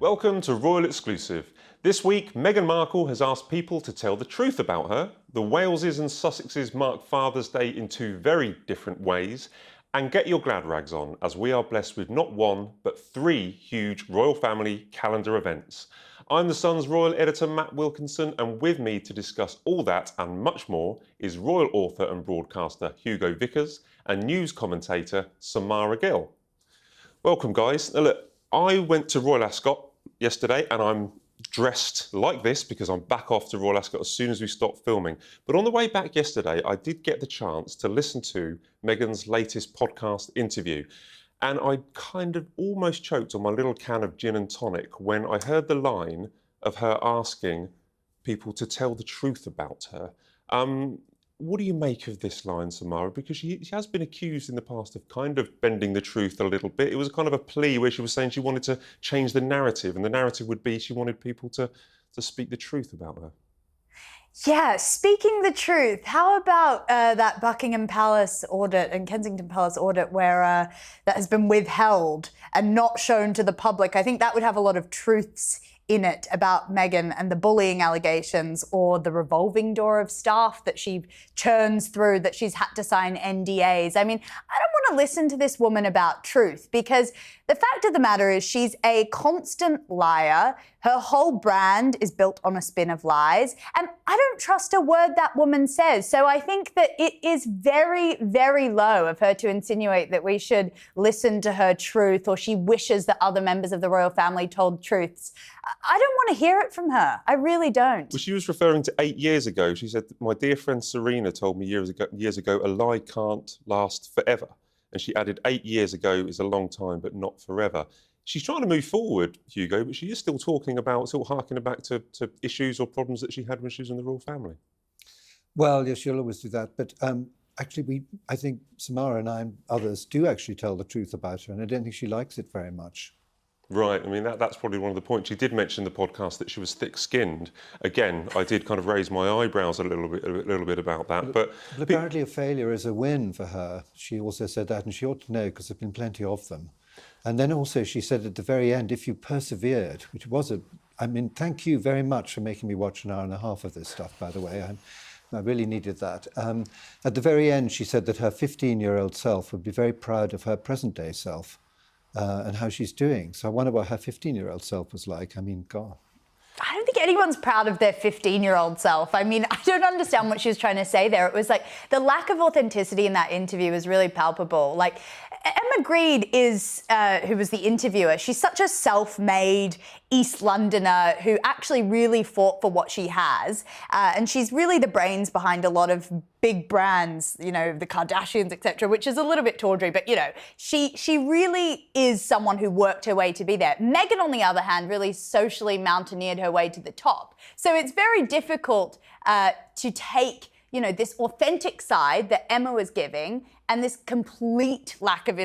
Welcome to Royal Exclusive. This week, Meghan Markle has asked people to tell the truth about her. The Waleses and Sussexes mark Father's Day in two very different ways. And get your glad rags on, as we are blessed with not one, but three huge royal family calendar events. I'm The Sun's royal editor, Matt Wilkinson, and with me to discuss all that and much more is royal author and broadcaster Hugo Vickers and news commentator Samara Gill. Welcome, guys. Now, look, I went to Royal Ascot yesterday and I'm dressed like this because I'm back off to Royal Ascot as soon as we stop filming. But on the way back yesterday, I did get the chance to listen to Meghan's latest podcast interview. And I kind of almost choked on my little can of gin and tonic when I heard the line of her asking people to tell the truth about her. What do you make of this line, Samara? Because she has been accused in the past of kind of bending the truth a little bit. It was kind of a plea where she was saying she wanted to change the narrative, and the narrative would be she wanted people to speak the truth about her. Yeah, speaking the truth, how about that Buckingham Palace audit and Kensington Palace audit where that has been withheld and not shown to the public? I think that would have a lot of truths in it about Meghan and the bullying allegations or the revolving door of staff that she churns through, that she's had to sign NDAs. I mean, I don't want to listen to this woman about truth because the fact of the matter is she's a constant liar. Her whole brand is built on a spin of lies. And I don't trust a word that woman says. So I think that it is very, very low of her to insinuate that we should listen to her truth or she wishes that other members of the royal family told truths. I don't want to hear it from her. I really don't. Well, she was referring to 8 years ago. She said, my dear friend Serena told me years ago, a lie can't last forever. And she added 8 years ago is a long time, but not forever. She's trying to move forward, Hugo, but she is still talking about, still harking back to issues or problems that she had when she was in the royal family. Well, yes, she'll always do that. But actually, I think Samara and I and others do actually tell the truth about her, and I don't think she likes it very much. Right. I mean, that's probably one of the points. She did mention in the podcast that she was thick-skinned. Again, I did kind of raise my eyebrows a little bit about that. But apparently a failure is a win for her. She also said that, and she ought to know because there have been plenty of them. And then also she said at the very end, if you persevered, which was I mean, thank you very much for making me watch an hour and a half of this stuff, by the way. I really needed that. At the very end, she said that her 15-year-old self would be very proud of her present-day self. And how she's doing. So I wonder what her 15-year-old self was like. I mean, God. I don't think anyone's proud of their 15-year-old self. I mean, I don't understand what she was trying to say there. It was like the lack of authenticity in that interview was really palpable. Like Emma Grede is, who was the interviewer, she's such a self-made East Londoner who actually really fought for what she has. And she's really the brains behind a lot of big brands, you know, the Kardashians, etc., which is a little bit tawdry, but, you know, she really is someone who worked her way to be there. Meghan, on the other hand, really socially mountaineered her way to the top. So it's very difficult to take, you know, this authentic side that Emma was giving and this complete lack of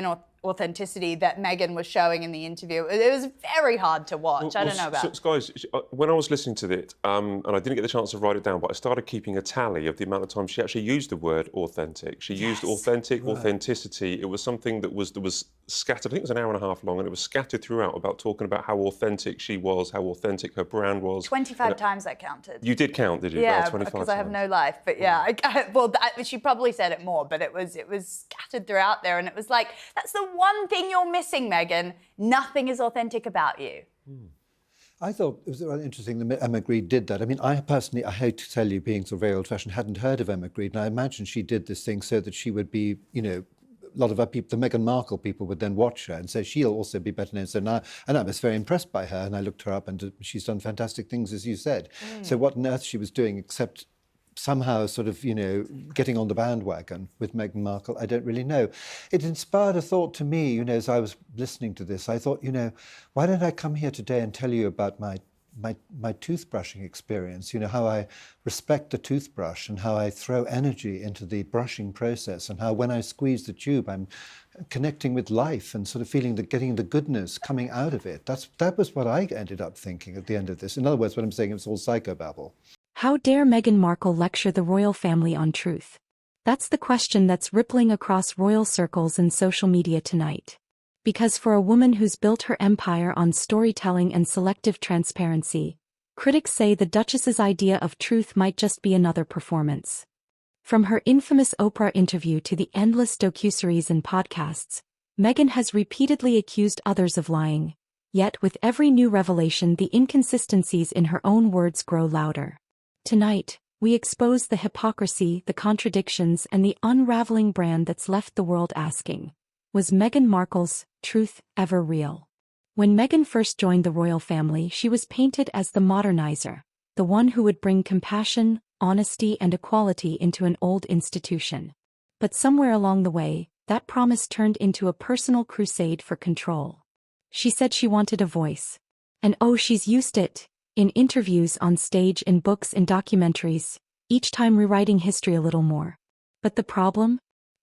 authenticity that Meghan was showing in the interview. It was very hard to watch. I don't know about it. Guys, when I was listening to it, and I didn't get the chance to write it down, but I started keeping a tally of the amount of times she actually used the word authentic. She used authentic, right. Authenticity. It was something that was scattered. I think it was an hour and a half long, and it was scattered throughout about talking about how authentic she was, how authentic her brand was. 25 times I counted. You did count, did you? Yeah, 25 because times. I have no life. But yeah, she probably said it more, but it was scattered throughout there, and it was like, that's the one thing you're missing, Meghan. Nothing is authentic about you. I thought it was rather interesting that Emma Grede did that. I mean, I personally, I hate to tell you, being so very old-fashioned, hadn't heard of Emma Grede, and I imagine she did this thing so that she would be, you know, a lot of our people, the Meghan Markle people, would then watch her and say she'll also be better known. So now, and I was very impressed by her, and I looked her up, and she's done fantastic things, as you said. So what on earth she was doing except somehow sort of, you know, getting on the bandwagon with Meghan Markle, I don't really know. It inspired a thought to me, you know, as I was listening to this. I thought, you know, why don't I come here today and tell you about my toothbrushing experience, you know, how I respect the toothbrush and how I throw energy into the brushing process, and how when I squeeze the tube, I'm connecting with life and sort of feeling getting the goodness coming out of it. That was what I ended up thinking at the end of this. In other words, what I'm saying, it's all psychobabble. How dare Meghan Markle lecture the royal family on truth? That's the question that's rippling across royal circles and social media tonight. Because for a woman who's built her empire on storytelling and selective transparency, critics say the Duchess's idea of truth might just be another performance. From her infamous Oprah interview to the endless docuseries and podcasts, Meghan has repeatedly accused others of lying. Yet with every new revelation, the inconsistencies in her own words grow louder. Tonight, we expose the hypocrisy, the contradictions, and the unraveling brand that's left the world asking, was Meghan Markle's truth ever real? When Meghan first joined the royal family, she was painted as the modernizer, the one who would bring compassion, honesty, and equality into an old institution. But somewhere along the way, that promise turned into a personal crusade for control. She said she wanted a voice. And oh, she's used it. In interviews, on stage, in books, in documentaries, each time rewriting history a little more. But the problem?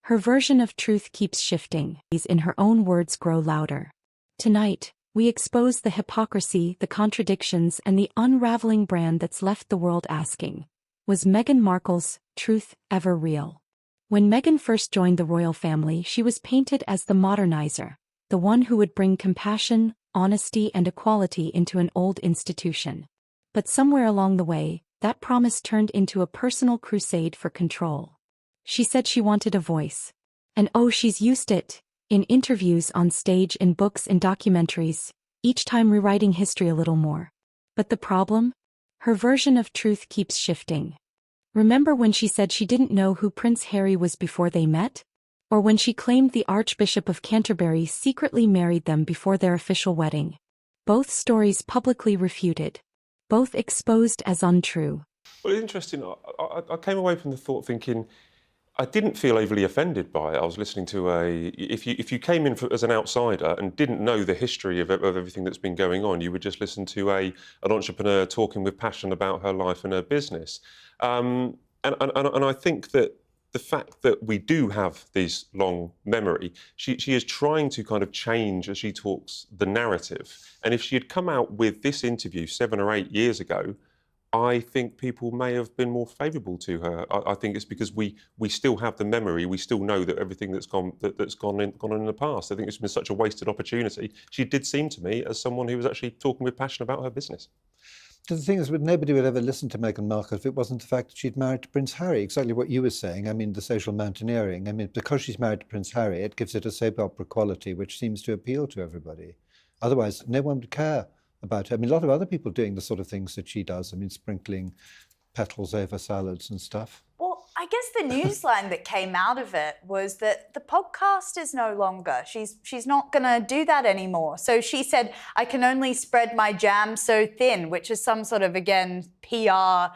Her version of truth keeps shifting. These, in her own words, grow louder. Tonight, we expose the hypocrisy, the contradictions, and the unraveling brand that's left the world asking, was Meghan Markle's truth ever real? When Meghan first joined the royal family, she was painted as the modernizer, the one who would bring compassion, honesty, and equality into an old institution. But somewhere along the way, that promise turned into a personal crusade for control. She said she wanted a voice. And oh, she's used it. In interviews, on stage, in books, in documentaries, each time rewriting history a little more. But the problem? Her version of truth keeps shifting. Remember when she said she didn't know who Prince Harry was before they met? Or when she claimed the Archbishop of Canterbury secretly married them before their official wedding? Both stories publicly refuted. Both exposed as untrue. Well, it's interesting. I came away from the thought thinking, I didn't feel overly offended by it. I was listening to if you came in as an outsider and didn't know the history of everything that's been going on, you would just listen to an entrepreneur talking with passion about her life and her business. And I think that the fact that we do have this long memory, she is trying to kind of change, as she talks, the narrative. And if she had come out with this interview 7 or 8 years ago, I think people may have been more favourable to her. I think it's because we still have the memory. We still know that everything that's gone on in the past. I think it's been such a wasted opportunity. She did seem to me as someone who was actually talking with passion about her business. The thing is, nobody would ever listen to Meghan Markle if it wasn't the fact that she'd married to Prince Harry. Exactly what you were saying. I mean, the social mountaineering. I mean, because she's married to Prince Harry, it gives it a soap opera quality which seems to appeal to everybody. Otherwise, no one would care about her. I mean, a lot of other people doing the sort of things that she does. I mean, sprinkling petals over salads and stuff. Well, I guess the newsline that came out of it was that the podcast is no longer. She's not going to do that anymore. So she said, I can only spread my jam so thin, which is some sort of, again, PR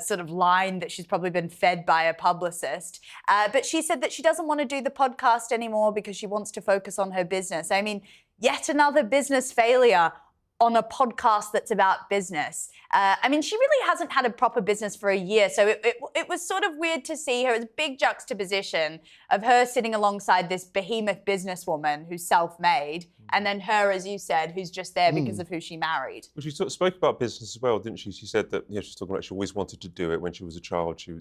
sort of line that she's probably been fed by a publicist. But she said that she doesn't want to do the podcast anymore because she wants to focus on her business. I mean, yet another business failure on a podcast that's about business. I mean, she really hasn't had a proper business for a year, so it was sort of weird to see her as a big juxtaposition of her sitting alongside this behemoth businesswoman who's self-made, and then her, as you said, who's just there because of who she married. Well, she spoke about business as well, didn't she? She said that she's talking about she always wanted to do it when she was a child. She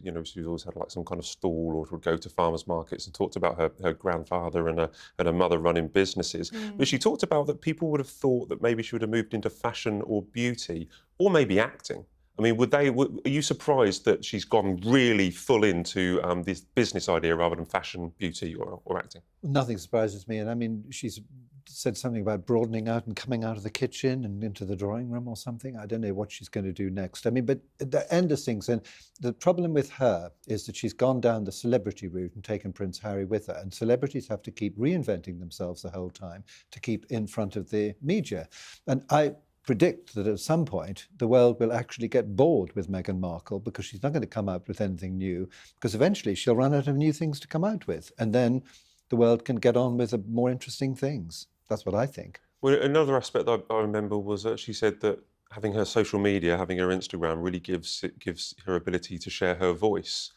always had like some kind of stall or would go to farmers markets and talked about her grandfather and her mother running businesses. But she talked about that people would have thought that maybe she would have moved into fashion or beauty or maybe acting. I mean, are you surprised that she's gone really full into this business idea rather than fashion, beauty or acting? Nothing surprises me. And I mean, she's said something about broadening out and coming out of the kitchen and into the drawing room or something. I don't know what she's going to do next. I mean, but at the end of things, and the problem with her is that she's gone down the celebrity route and taken Prince Harry with her. And celebrities have to keep reinventing themselves the whole time to keep in front of the media. And I predict that at some point the world will actually get bored with Meghan Markle because she's not going to come out with anything new, because eventually she'll run out of new things to come out with, and then the world can get on with more interesting things. That's what I think. Well, another aspect that I remember was that she said that having her social media, having her Instagram, really gives her ability to share her voice.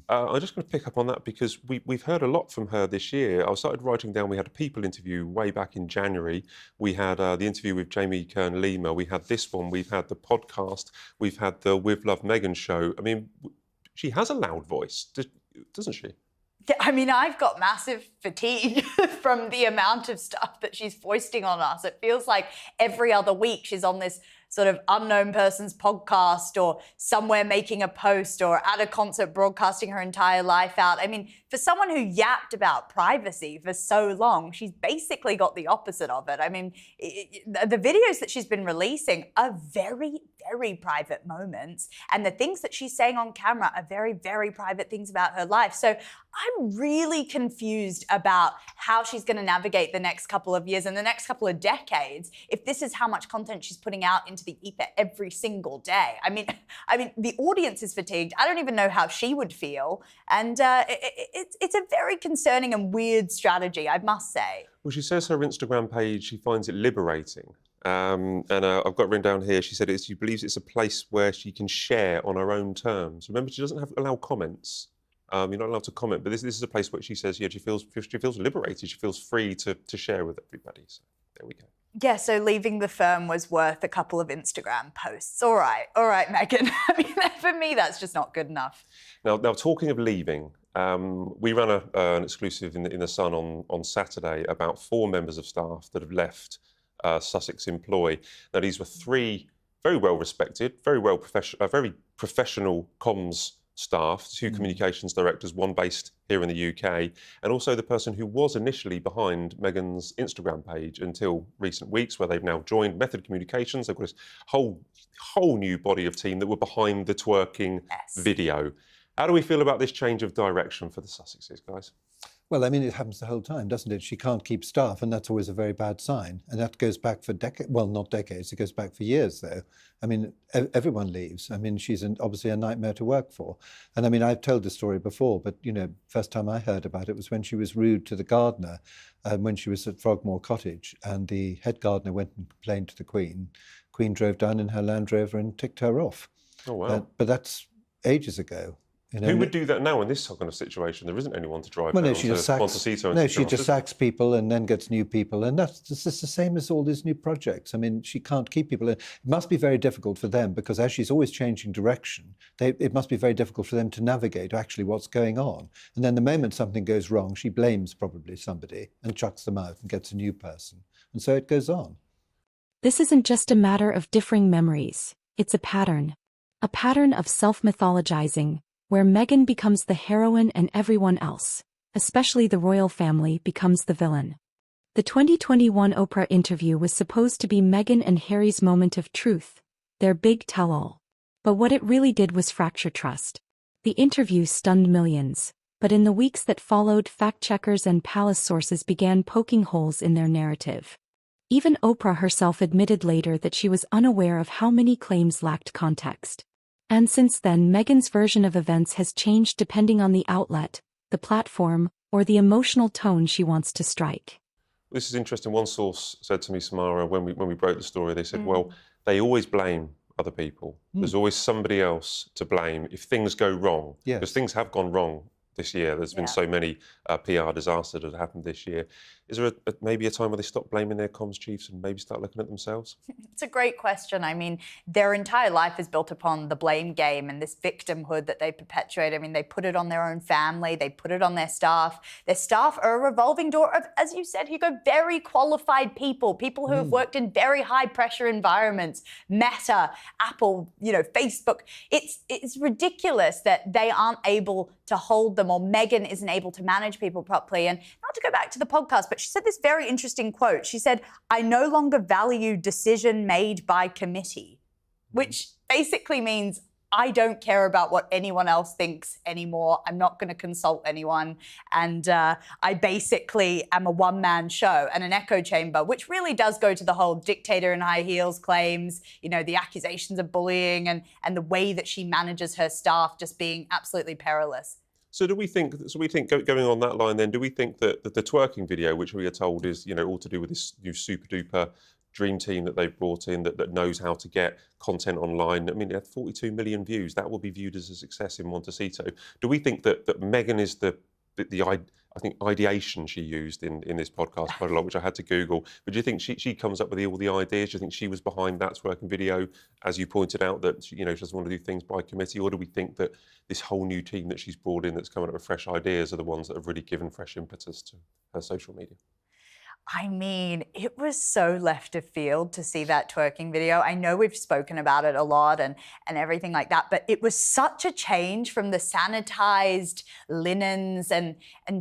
I'm just going to pick up on that because we've heard a lot from her this year. I started writing down, we had a People interview way back in January. We had the interview with Jamie Kern-Lima. We had this one. We've had the podcast. We've had the With Love Meghan show. I mean, she has a loud voice, doesn't she? I mean, I've got massive fatigue from the amount of stuff that she's foisting on us. It feels like every other week she's on this sort of unknown person's podcast or somewhere making a post or at a concert broadcasting her entire life out. I mean, for someone who yapped about privacy for so long, she's basically got the opposite of it. I mean, the videos that she's been releasing are very, very private moments, and the things that she's saying on camera are very, very private things about her life. So I'm really confused about how she's going to navigate the next couple of years and the next couple of decades if this is how much content she's putting out into the ether every single day. I mean, the audience is fatigued. I don't even know how she would feel, and it's a very concerning and weird strategy, I must say. Well, she says her Instagram page, she finds it liberating. And I've got written down here, she said she believes it's a place where she can share on her own terms. Remember, she doesn't allow comments. You're not allowed to comment, but this is a place where she says, yeah, she feels liberated. She feels free to share with everybody. So there we go. Yeah, so leaving the firm was worth a couple of Instagram posts. All right, Meghan. I mean, for me, that's just not good enough. Now talking of leaving, we ran an exclusive in the Sun on Saturday about 4 members of staff that have left Sussex Employ. Now, these were 3 very well-respected, very professional comms staff, 2 communications directors, 1 based here in the UK, and also the person who was initially behind Meghan's Instagram page until recent weeks, where they've now joined Method Communications. They've got this whole new body of team that were behind the twerking video. How do we feel about this change of direction for the Sussexes, guys? Well, I mean, it happens the whole time, doesn't it? She can't keep staff, and that's always a very bad sign. And that goes back for decades. Well, not decades. It goes back for years, though. I mean, everyone leaves. I mean, she's obviously a nightmare to work for. And I mean, I've told this story before, but, you know, first time I heard about it was when she was rude to the gardener when she was at Frogmore Cottage, and the head gardener went and complained to the Queen. Queen drove down in her Land Rover and ticked her off. Oh, wow. But that's ages ago. You know, who would do that now in this kind of situation? There isn't anyone to drive well, down no, she just sacks, she just sacks people and then gets new people, and that's just the same as all these new projects. I mean, she can't keep people. It must be very difficult for them because as she's always changing direction, it must be very difficult for them to navigate actually what's going on. And then the moment something goes wrong, she blames probably somebody and chucks them out and gets a new person. And so it goes on. This isn't just a matter of differing memories. It's a pattern of self-mythologizing, where Meghan becomes the heroine and everyone else, especially the royal family, becomes the villain. The 2021 Oprah interview was supposed to be Meghan and Harry's moment of truth, their big tell-all. But what it really did was fracture trust. The interview stunned millions, but in the weeks that followed, fact-checkers and palace sources began poking holes in their narrative. Even Oprah herself admitted later that she was unaware of how many claims lacked context. And since then, Meghan's version of events has changed depending on the outlet, the platform, or the emotional tone she wants to strike. This is interesting. One source said to me, Samara, when we broke the story, they said, well, they always blame other people. There's always somebody else to blame if things go wrong. Yes. Because things have gone wrong this year. There's been so many PR disasters that have happened this year. Is there maybe a time where they stop blaming their comms chiefs and maybe start looking at themselves? It's a great question. I mean, their entire life is built upon the blame game and this victimhood that they perpetuate. I mean, they put it on their own family. They put it on their staff. Their staff are a revolving door of, as you said, Hugo, very qualified people who have worked in very high pressure environments, Meta, Apple, Facebook. It's ridiculous that they aren't able to hold them, or Meghan isn't able to manage people properly. And not to go back to the podcast, but she said this very interesting quote. She said, "I no longer value decision made by committee," which basically means I don't care about what anyone else thinks anymore. I'm not going to consult anyone. And I basically am a one-man show and an echo chamber, which really does go to the whole dictator in high heels claims, the accusations of bullying and the way that she manages her staff just being absolutely perilous. So we think going on that line then, do we think that the twerking video, which we are told is, all to do with this new super duper dream team that they've brought in that knows how to get content online? I mean, it had 42 million views. That will be viewed as a success in Montecito. Do we think that Meghan is the I think ideation she used in this podcast quite a lot, which I had to Google. But do you think she comes up with all the ideas? Do you think she was behind that twerking video, as you pointed out, that she doesn't want to do things by committee? Or do we think that this whole new team that she's brought in that's coming up with fresh ideas are the ones that have really given fresh impetus to her social media? I mean, it was so left of field to see that twerking video. I know we've spoken about it a lot and everything like that, but it was such a change from the sanitized linens and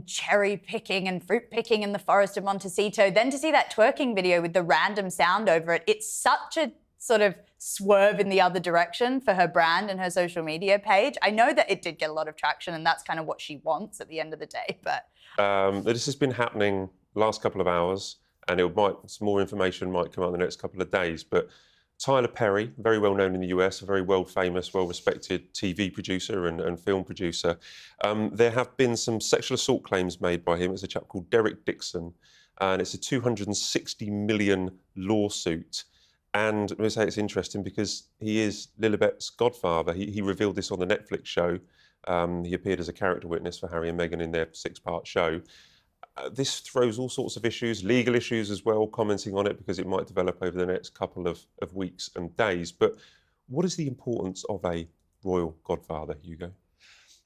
cherry picking and fruit picking in the forest of Montecito. Then to see that twerking video with the random sound over it, it's such a sort of swerve in the other direction for her brand and her social media page. I know that it did get a lot of traction and that's kind of what she wants at the end of the day, but... This has been happening last couple of hours, and some more information might come out in the next couple of days. But Tyler Perry, very well known in the US, a very world famous, well-respected TV producer and film producer. There have been some sexual assault claims made by him. It's a chap called Derek Dixon, and it's a $260 million lawsuit. And I'm going to say it's interesting because he is Lilibet's godfather. He revealed this on the Netflix show. He appeared as a character witness for Harry and Meghan in their 6-part show. This throws all sorts of issues, legal issues as well, commenting on it because it might develop over the next couple of weeks and days. But what is the importance of a royal godfather, Hugo?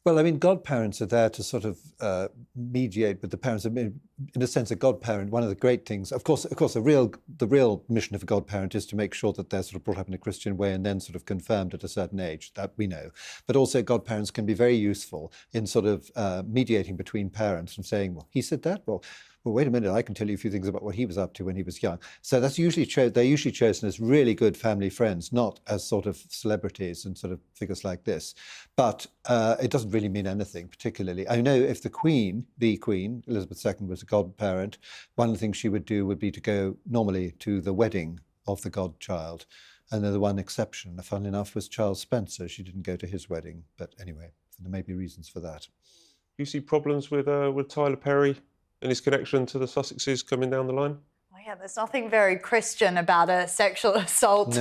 Well, I mean, godparents are there to sort of mediate with the parents. I mean, in a sense, a godparent, one of the great things, of course, the real mission of a godparent is to make sure that they're sort of brought up in a Christian way and then sort of confirmed at a certain age, that we know. But also godparents can be very useful in sort of mediating between parents and saying, well, he said that? Well, wait a minute, I can tell you a few things about what he was up to when he was young. So that's usually they're usually chosen as really good family friends, not as sort of celebrities and sort of figures like this. But it doesn't really mean anything particularly. I know if the Queen, Elizabeth II, was a godparent, one of the things she would do would be to go normally to the wedding of the godchild. And then the one exception, funnily enough, was Charles Spencer. She didn't go to his wedding. But anyway, there may be reasons for that. Do you see problems with Tyler Perry and his connection to the Sussexes coming down the line? Well, yeah, there's nothing very Christian about a sexual assault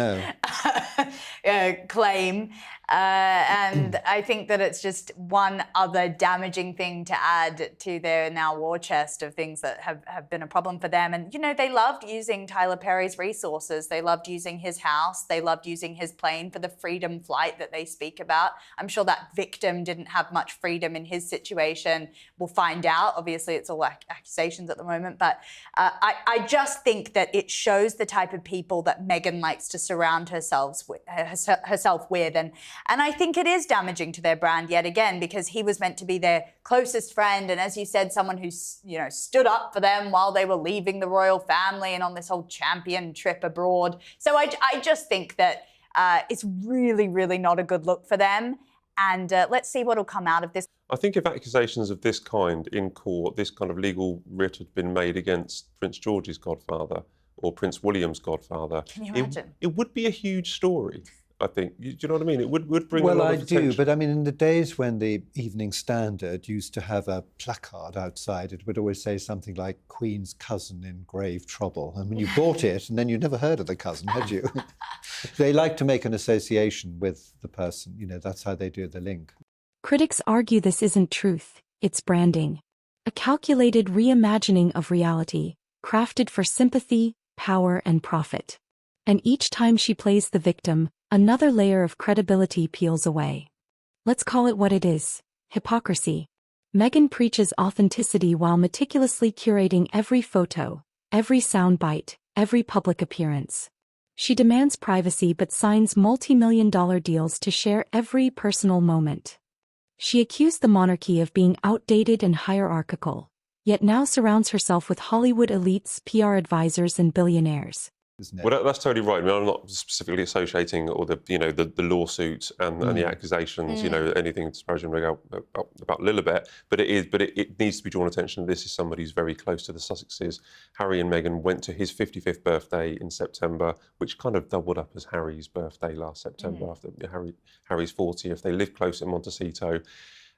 claim. And I think that it's just one other damaging thing to add to their now war chest of things that have been a problem for them. And, they loved using Tyler Perry's resources. They loved using his house. They loved using his plane for the freedom flight that they speak about. I'm sure that victim didn't have much freedom in his situation. We'll find out. Obviously, it's all accusations at the moment. But I just think that it shows the type of people that Meghan likes to surround herself with. And I think it is damaging to their brand yet again, because he was meant to be their closest friend. And as you said, someone who, stood up for them while they were leaving the royal family and on this whole champion trip abroad. So I just think that it's really, really not a good look for them. And let's see what will come out of this. I think if accusations of this kind in court, this kind of legal writ had been made against Prince George's godfather or Prince William's godfather, can you imagine? It would be a huge story. I think. Do you know what I mean? It would bring a lot of attention. Well, I do, but I mean, in the days when the Evening Standard used to have a placard outside, it would always say something like Queen's cousin in grave trouble. I mean, you bought it and then you never heard of the cousin, had you? They like to make an association with the person. That's how they do the link. Critics argue this isn't truth, it's branding. A calculated reimagining of reality, crafted for sympathy, power, and profit. And each time she plays the victim, another layer of credibility peels away. Let's call it what it is: hypocrisy. Meghan preaches authenticity while meticulously curating every photo, every soundbite, every public appearance. She demands privacy but signs multi-million-dollar deals to share every personal moment. She accused the monarchy of being outdated and hierarchical, yet now surrounds herself with Hollywood elites, PR advisors, and billionaires. Well, that's totally right. I mean, I'm not specifically associating all the lawsuits and the accusations, anything disparaging about Lilibet, but it needs to be drawn attention that this is somebody who's very close to the Sussexes. Harry and Meghan went to his 55th birthday in September, which kind of doubled up as Harry's birthday last September after Harry's 40th. They live close in Montecito.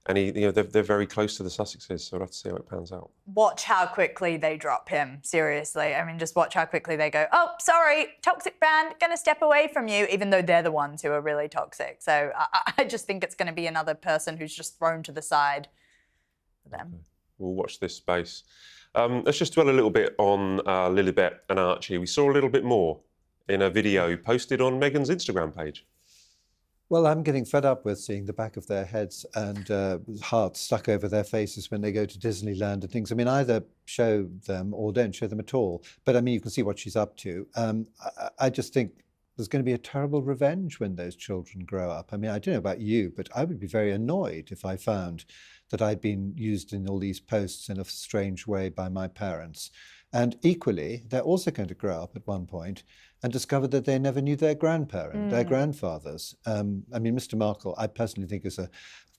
And they're very close to the Sussexes, so we'll have to see how it pans out. Watch how quickly they drop him, seriously. I mean, just watch how quickly they go, oh, sorry, toxic brand, going to step away from you, even though they're the ones who are really toxic. So I just think it's going to be another person who's just thrown to the side for them. We'll watch this space. Let's just dwell a little bit on Lilibet and Archie. We saw a little bit more in a video posted on Meghan's Instagram page. Well, I'm getting fed up with seeing the back of their heads and hearts stuck over their faces when they go to Disneyland and things. I mean, either show them or don't show them at all. But I mean, you can see what she's up to. I just think there's going to be a terrible revenge when those children grow up. I mean, I don't know about you, but I would be very annoyed if I found that I'd been used in all these posts in a strange way by my parents. And equally, they're also going to grow up at one point and discover that they never knew their grandparent, their grandfathers. I mean, Mr. Markle, I personally think of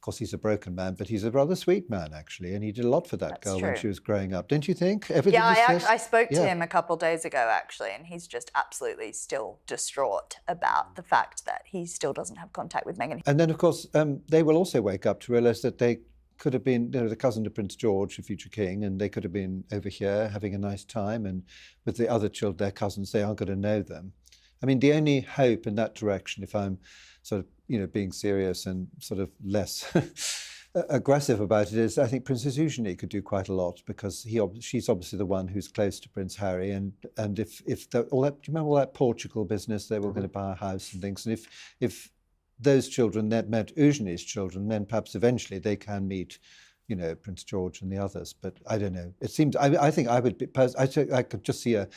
course, he's a broken man, but he's a rather sweet man, actually, and he did a lot for that girl when she was growing up. Don't you think? Everything I spoke to him a couple of days ago, actually, and he's just absolutely still distraught about the fact that he still doesn't have contact with Meghan. And then, of course, they will also wake up to realise that they could have been, the cousin to Prince George, the future king, and they could have been over here having a nice time, and with the other children, their cousins, they aren't going to know them. I mean, the only hope in that direction, if I'm sort of, being serious and sort of less aggressive about it, is I think Princess Eugenie could do quite a lot, because she's obviously the one who's close to Prince Harry, and if all that, do you remember all that Portugal business? They were going to buy a house and things, and if those children that met Eugenie's children, then perhaps eventually they can meet, Prince George and the others. But I don't know. It seems, I think I would be, I could just see a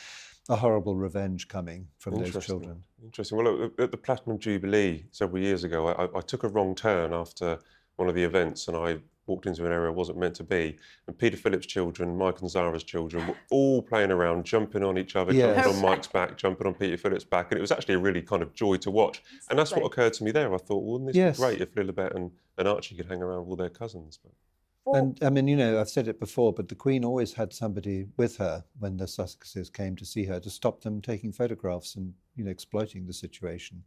horrible revenge coming from those children. Interesting. Well, look, at the Platinum Jubilee several years ago, I took a wrong turn after one of the events, and I walked into an area I wasn't meant to be. And Peter Phillips' children, Mike and Zara's children, were all playing around, jumping on each other, jumping on Mike's back, jumping on Peter Phillips' back. And it was actually a really kind of joy to watch. And that's what occurred to me there. I thought, well, wouldn't this be great if Lilibet and Archie could hang around with all their cousins? But... And I mean, I've said it before, but the Queen always had somebody with her when the Sussexes came to see her to stop them taking photographs and, exploiting the situation.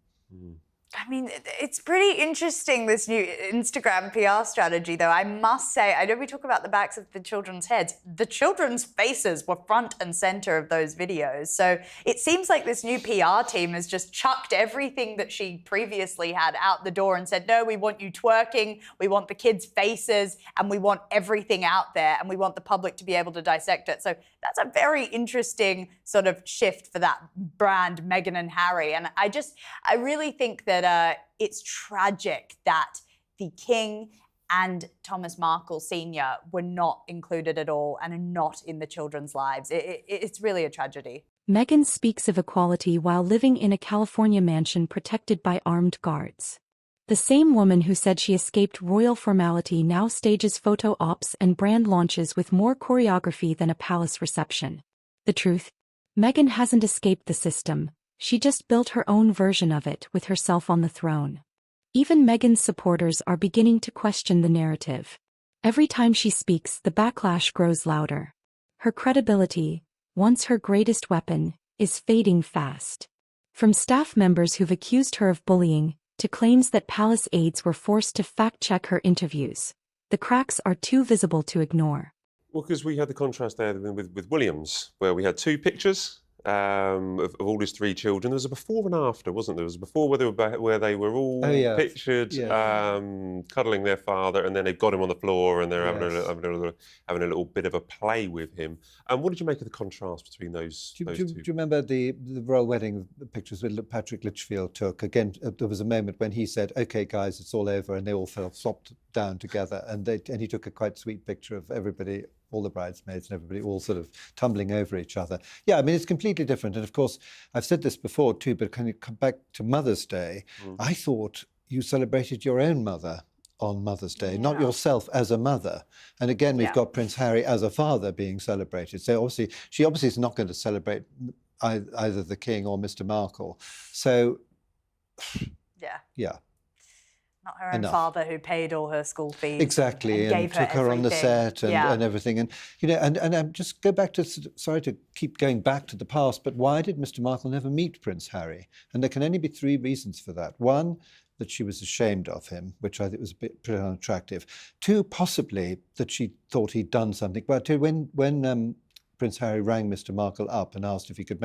I mean, it's pretty interesting, this new Instagram PR strategy, though. I must say, I know we talk about the backs of the children's heads. The children's faces were front and center of those videos. So it seems like this new PR team has just chucked everything that she previously had out the door and said, no, we want you twerking, we want the kids' faces, and we want everything out there, and we want the public to be able to dissect it. So that's a very interesting sort of shift for that brand, Meghan and Harry. And I really think that it's tragic that the King and Thomas Markle Sr. were not included at all and are not in the children's lives. It's really a tragedy. Meghan speaks of equality while living in a California mansion protected by armed guards. The same woman who said she escaped royal formality now stages photo ops and brand launches with more choreography than a palace reception. The truth? Meghan hasn't escaped the system. She just built her own version of it with herself on the throne. Even Meghan's supporters are beginning to question the narrative. Every time she speaks, the backlash grows louder. Her credibility, once her greatest weapon, is fading fast. From staff members who've accused her of bullying, to claims that palace aides were forced to fact-check her interviews, the cracks are too visible to ignore. Well, because we had the contrast there with Williams, where we had two pictures of all his three children. There was a before and after, wasn't there? There was a before where they were all pictured cuddling their father, and then they've got him on the floor and they're having a little bit of a play with him. And what did you make of the contrast between those two? Do you remember the royal wedding pictures that Patrick Litchfield took? Again, there was a moment when he said, "Okay, guys, it's all over," and they all flopped down together, and he took a quite sweet picture of everybody, all the bridesmaids and everybody all sort of tumbling over each other. Yeah, I mean, it's completely different. And of course, I've said this before too, but can you come back to Mother's Day? I thought you celebrated your own mother on Mother's Day, not yourself as a mother. And again, we've got Prince Harry as a father being celebrated. So she obviously is not going to celebrate either the King or Mr. Markle. So, yeah. Not her own father who paid all her school fees. Exactly, and took her on the set and everything. And, and just go back to, sorry to keep going back to the past, but why did Mr. Markle never meet Prince Harry? And there can only be three reasons for that. One, that she was ashamed of him, which I think was a bit pretty unattractive. Two, possibly that she thought he'd done something. But when Prince Harry rang Mr. Markle up and asked if he could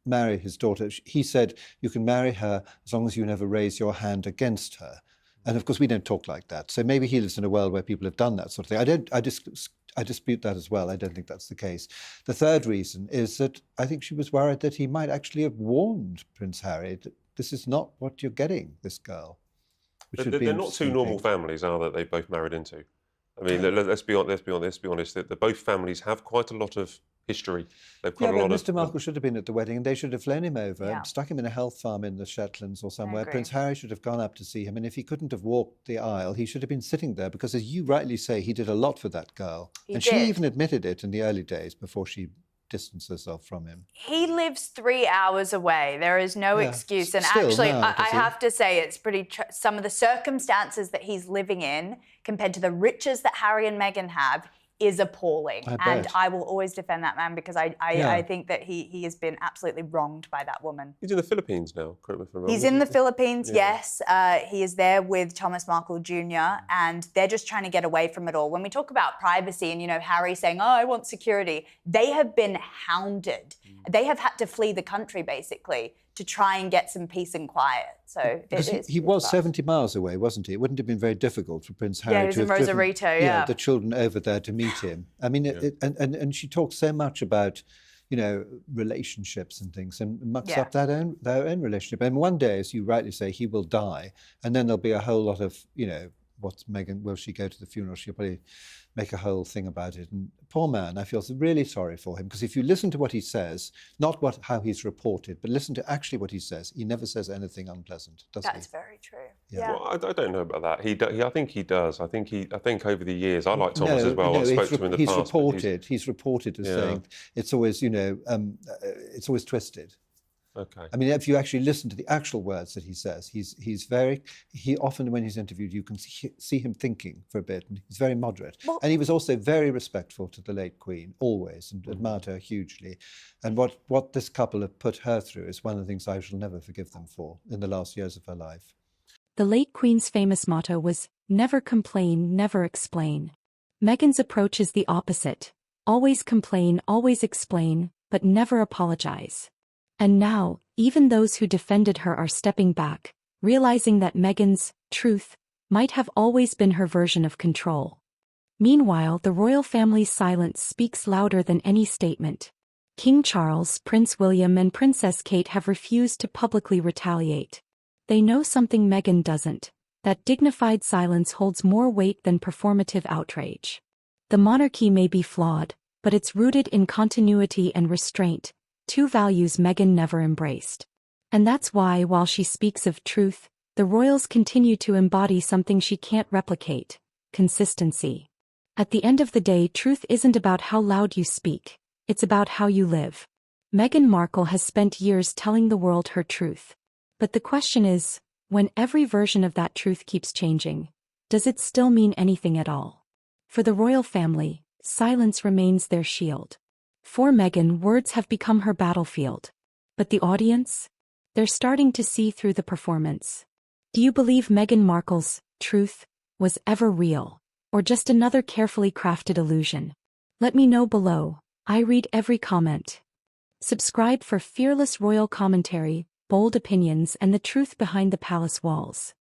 marry his daughter, he said, "You can marry her as long as you never raise your hand against her." And of course, we don't talk like that. So maybe he lives in a world where people have done that sort of thing. I dispute that as well. I don't think that's the case. The third reason is that I think she was worried that he might actually have warned Prince Harry that this is not what you're getting, this girl. They're not two normal families, are they both married into? I mean, let's be honest, that both families have quite a lot of history. They've got a lot Mr. Markle should have been at the wedding, and they should have flown him over and stuck him in a health farm in the Shetlands or somewhere. Prince Harry should have gone up to see him, and if he couldn't have walked the aisle, he should have been sitting there, because as you rightly say, he did a lot for that girl. She even admitted it in the early days before she distanced herself from him. He lives 3 hours away. There is no excuse. And actually, I have to say, it's pretty, some of the circumstances that he's living in compared to the riches that Harry and Meghan have is appalling. And I will always defend that man, because I think that he has been absolutely wronged by that woman. He's in the Philippines now, correct me if I'm wrong. He's in the Philippines, yes. He is there with Thomas Markle Jr. and they're just trying to get away from it all. When we talk about privacy and, you know, Harry saying, oh, I want security, they have been hounded. They have had to flee the country, basically, to try and get some peace and quiet. So he was 70 miles away, wasn't he? It wouldn't have been very difficult for Prince Harry to have driven the children over there to meet him. I mean, and she talks so much about, you know, relationships and things, and mucks up their own relationship. And one day, as you rightly say, he will die, and then there'll be a whole lot of, you know, what's Meghan, will she go to the funeral? She'll probably make a whole thing about it. And poor man, I feel really sorry for him, because if you listen to what he says, not how he's reported, but listen to actually what he says, he never says anything unpleasant, does he? That's very true. Yeah. Well, I don't know about that. I think he does. I think over the years, I like Thomas as well. I spoke to him in the past. He's reported as saying it's always, you know, it's always twisted. Okay. I mean, if you actually listen to the actual words that he says, he often, when he's interviewed, you can see him thinking for a bit, and he's very moderate. Well, and he was also very respectful to the late Queen, always, and admired her hugely. And what this couple have put her through is one of the things I shall never forgive them for in the last years of her life. The late Queen's famous motto was, never complain, never explain. Meghan's approach is the opposite. Always complain, always explain, but never apologize. And now, even those who defended her are stepping back, realizing that Meghan's truth might have always been her version of control. Meanwhile, the royal family's silence speaks louder than any statement. King Charles, Prince William, and Princess Kate have refused to publicly retaliate. They know something Meghan doesn't, that dignified silence holds more weight than performative outrage. The monarchy may be flawed, but it's rooted in continuity and restraint, two values Meghan never embraced. And that's why, while she speaks of truth, the royals continue to embody something she can't replicate: consistency. At the end of the day, truth isn't about how loud you speak, it's about how you live. Meghan Markle has spent years telling the world her truth. But the question is, when every version of that truth keeps changing, does it still mean anything at all? For the royal family, silence remains their shield. For Meghan, words have become her battlefield. But the audience? They're starting to see through the performance. Do you believe Meghan Markle's truth was ever real, or just another carefully crafted illusion? Let me know below. I read every comment. Subscribe for fearless royal commentary, bold opinions, and the truth behind the palace walls.